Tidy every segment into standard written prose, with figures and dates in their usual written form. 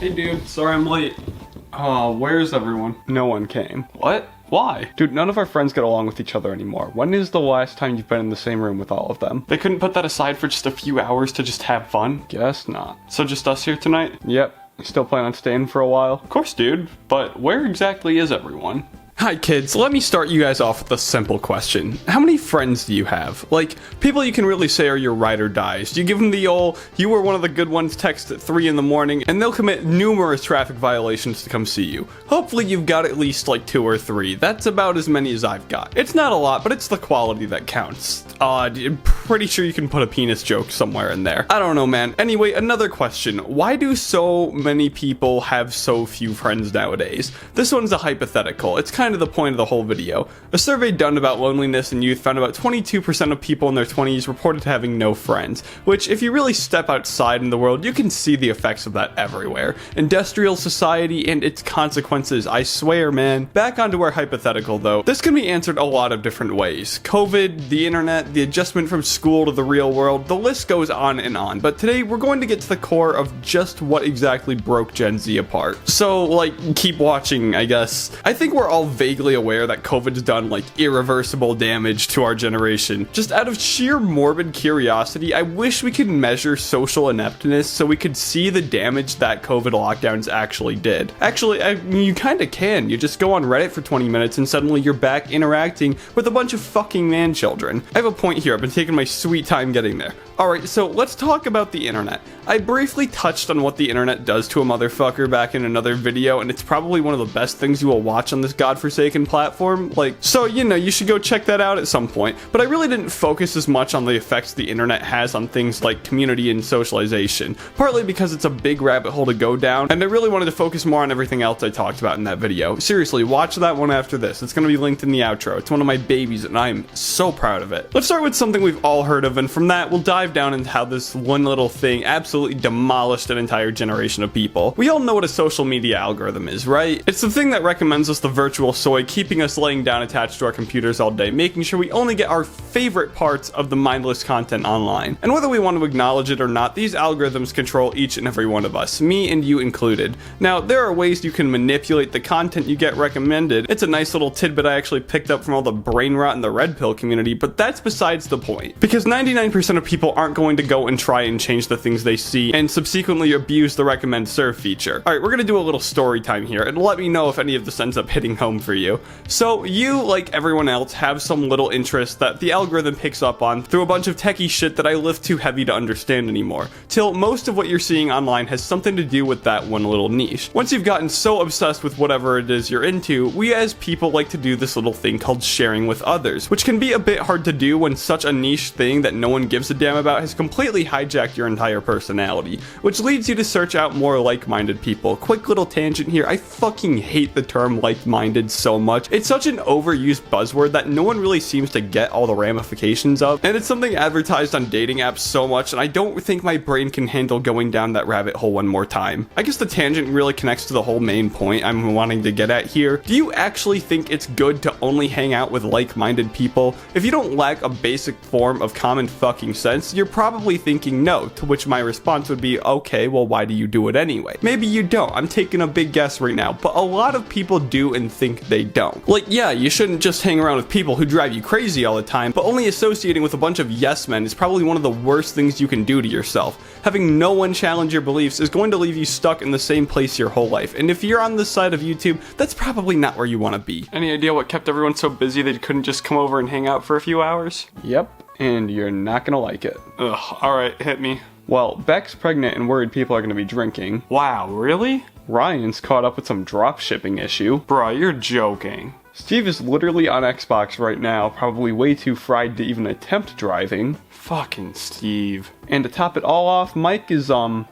Hey dude, sorry I'm late. Oh, where's everyone? No one came. What? Why? Dude, none of our friends get along with each other anymore. When is the last time you've been in the same room with all of them? They couldn't put that aside for just a few hours to just have fun? Guess not. So just us here tonight? Yep. You still plan on staying for a while? Of course, dude. But where exactly is everyone? Hi kids, let me start you guys off with a simple question. How many friends do you have? Like, people you can really say are your ride or dies. Do you give them the old, you were one of the good ones text at 3 in the morning, and they'll commit numerous traffic violations to come see you. Hopefully you've got at least like 2 or 3. That's about as many as I've got. It's not a lot, but it's the quality that counts. I'm pretty sure you can put a penis joke somewhere in there. I don't know, man. Anyway, another question. Why do so many people have so few friends nowadays? This one's a hypothetical. It's kind of the point of the whole video. A survey done about loneliness in youth found about 22% of people in their 20s reported having no friends, which if you really step outside in the world, you can see the effects of that everywhere. Industrial society and its consequences, I swear, man. Back onto our hypothetical though, this can be answered a lot of different ways. COVID, the internet, the adjustment from school to the real world, the list goes on and on, but today we're going to get to the core of just what exactly broke Gen Z apart. So, like, keep watching, I guess. I think we're all vaguely aware that COVID's done, like, irreversible damage to our generation. Just out of sheer morbid curiosity, I wish we could measure social ineptness so we could see the damage that COVID lockdowns actually did. Actually, I mean, you kinda can. You just go on Reddit for 20 minutes and suddenly you're back interacting with a bunch of fucking man children. I have a point here. I've been taking my sweet time getting there. Alright, so let's talk about the internet. I briefly touched on what the internet does to a motherfucker back in another video, and it's probably one of the best things you will watch on this godforsaken platform. Like, so, you know, you should go check that out at some point. But I really didn't focus as much on the effects the internet has on things like community and socialization, partly because it's a big rabbit hole to go down, and I really wanted to focus more on everything else I talked about in that video. Seriously, watch that one after this. It's gonna be linked in the outro. It's one of my babies, and I'm so proud of it. Let's start with something we've all heard of, and from that, we'll dive down into how this one little thing absolutely demolished an entire generation of people. We all know what a social media algorithm is, right? It's the thing that recommends us the virtual soy, keeping us laying down attached to our computers all day, making sure we only get our favorite parts of the mindless content online. And whether we want to acknowledge it or not, these algorithms control each and every one of us, me and you included. Now, there are ways you can manipulate the content you get recommended. It's a nice little tidbit I actually picked up from all the brain rot in the red pill community, but that's besides the point. Because 99% of people aren't going to go and try and change the things they see and subsequently abuse the recommend serve feature. Alright, we're gonna do a little story time here, and let me know if any of this ends up hitting home for you. So, you, like everyone else, have some little interest that the algorithm picks up on through a bunch of techie shit that I live too heavy to understand anymore, till most of what you're seeing online has something to do with that one little niche. Once you've gotten so obsessed with whatever it is you're into, we as people like to do this little thing called sharing with others, which can be a bit hard to do when such a niche thing that no one gives a damn about has completely hijacked your entire personality, which leads you to search out more like-minded people. Quick little tangent here, I fucking hate the term like-minded so much. It's such an overused buzzword that no one really seems to get all the ramifications of, and it's something advertised on dating apps so much, and I don't think my brain can handle going down that rabbit hole one more time. I guess the tangent really connects to the whole main point I'm wanting to get at here. Do you actually think it's good to only hang out with like-minded people? If you don't lack a basic form of common fucking sense, you're probably thinking no, to which my response would be, okay, well, why do you do it anyway? Maybe you don't. I'm taking a big guess right now, but a lot of people do and think they don't. Like, yeah, you shouldn't just hang around with people who drive you crazy all the time, but only associating with a bunch of yes men is probably one of the worst things you can do to yourself. Having no one challenge your beliefs is going to leave you stuck in the same place your whole life, and if you're on this side of YouTube, that's probably not where you want to be. Any idea what kept everyone so busy they couldn't just come over and hang out for a few hours? Yep, and you're not gonna like it. Ugh, alright, hit me. Well, Beck's pregnant and worried people are gonna be drinking. Wow, really? Ryan's caught up with some drop shipping issue. Bruh, you're joking. Steve is literally on Xbox right now, probably way too fried to even attempt driving. Fucking Steve. And to top it all off, Mike is, at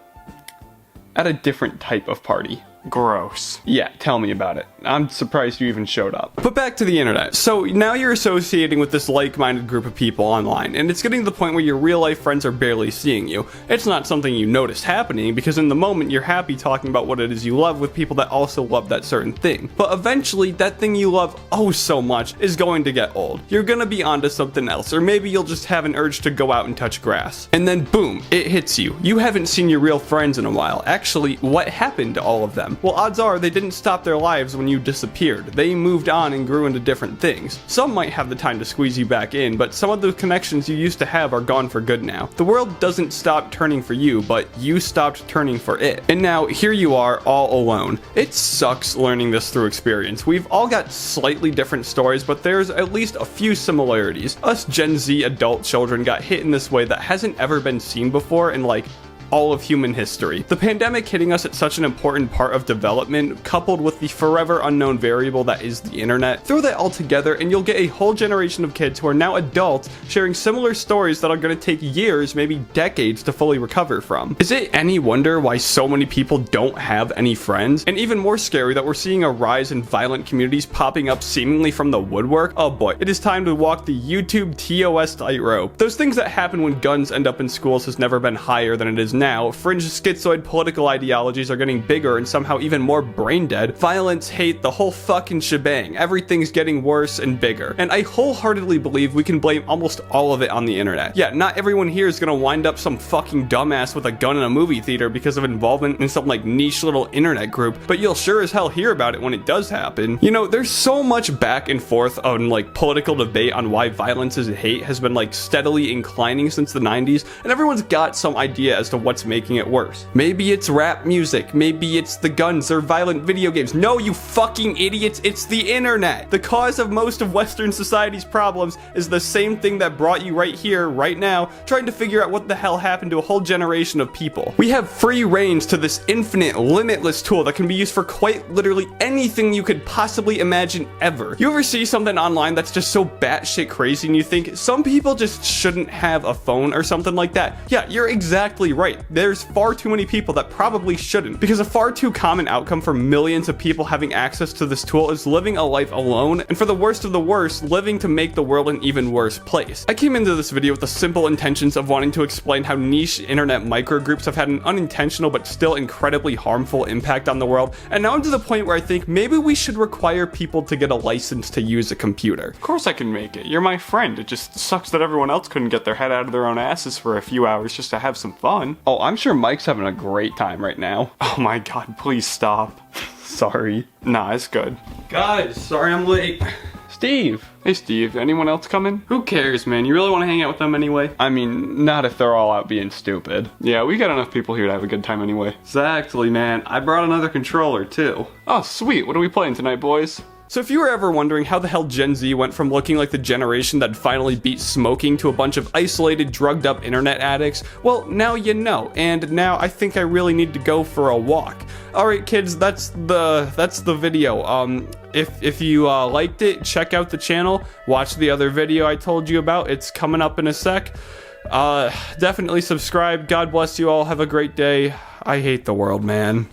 a different type of party. Gross. Yeah, tell me about it. I'm surprised you even showed up. But back to the internet. So now you're associating with this like-minded group of people online, and it's getting to the point where your real-life friends are barely seeing you. It's not something you noticed happening, because in the moment you're happy talking about what it is you love with people that also love that certain thing. But eventually, that thing you love oh so much is going to get old. You're gonna be onto something else, or maybe you'll just have an urge to go out and touch grass. And then boom, it hits you. You haven't seen your real friends in a while. Actually, what happened to all of them? Well, odds are they didn't stop their lives when you disappeared. They moved on and grew into different things. Some might have the time to squeeze you back in, but some of the connections you used to have are gone for good now. The world doesn't stop turning for you, but you stopped turning for it. And now here you are all alone. It sucks learning this through experience. We've all got slightly different stories, but there's at least a few similarities. Us Gen Z adult children got hit in this way that hasn't ever been seen before in like all of human history. The pandemic hitting us at such an important part of development, coupled with the forever unknown variable that is the internet, throw that all together and you'll get a whole generation of kids who are now adults sharing similar stories that are going to take years, maybe decades to fully recover from. Is it any wonder why so many people don't have any friends? And even more scary that we're seeing a rise in violent communities popping up seemingly from the woodwork? Oh boy, it is time to walk the YouTube TOS tightrope. Those things that happen when guns end up in schools has never been higher than it is now. Fringe schizoid political ideologies are getting bigger and somehow even more brain dead. Violence, hate, the whole fucking shebang. Everything's getting worse and bigger. And I wholeheartedly believe we can blame almost all of it on the internet. Yeah, not everyone here is gonna wind up some fucking dumbass with a gun in a movie theater because of involvement in some like niche little internet group, but you'll sure as hell hear about it when it does happen. You know, there's so much back and forth on like political debate on why violence and hate has been like steadily inclining since the 90s, and everyone's got some idea as to what's making it worse. Maybe it's rap music, maybe it's the guns or violent video games. No, you fucking idiots, it's the internet. The cause of most of Western society's problems is the same thing that brought you right here, right now, trying to figure out what the hell happened to a whole generation of people. We have free range to this infinite, limitless tool that can be used for quite literally anything you could possibly imagine ever. You ever see something online that's just so batshit crazy and you think some people just shouldn't have a phone or something like that? Yeah, you're exactly right. There's far too many people that probably shouldn't, because a far too common outcome for millions of people having access to this tool is living a life alone, and for the worst of the worst, living to make the world an even worse place. I came into this video with the simple intentions of wanting to explain how niche internet microgroups have had an unintentional but still incredibly harmful impact on the world, and now I'm to the point where I think maybe we should require people to get a license to use a computer. Of course I can make it. You're my friend. It just sucks that everyone else couldn't get their head out of their own asses for a few hours just to have some fun. Oh, I'm sure Mike's having a great time right now. Oh my god, please stop. Sorry. Nah, it's good. Guys, sorry I'm late. Steve. Hey Steve, anyone else coming? Who cares, man? You really want to hang out with them anyway? I mean, not if they're all out being stupid. Yeah, we got enough people here to have a good time anyway. Exactly, man. I brought another controller too. Oh, sweet. What are we playing tonight, boys? So if you were ever wondering how the hell Gen Z went from looking like the generation that finally beat smoking to a bunch of isolated, drugged up internet addicts, well, now you know, and now I think I really need to go for a walk. Alright kids, that's the video. If you liked it, check out the channel, watch the other video I told you about, it's coming up in a sec. Definitely subscribe, God bless you all, have a great day. I hate the world, man.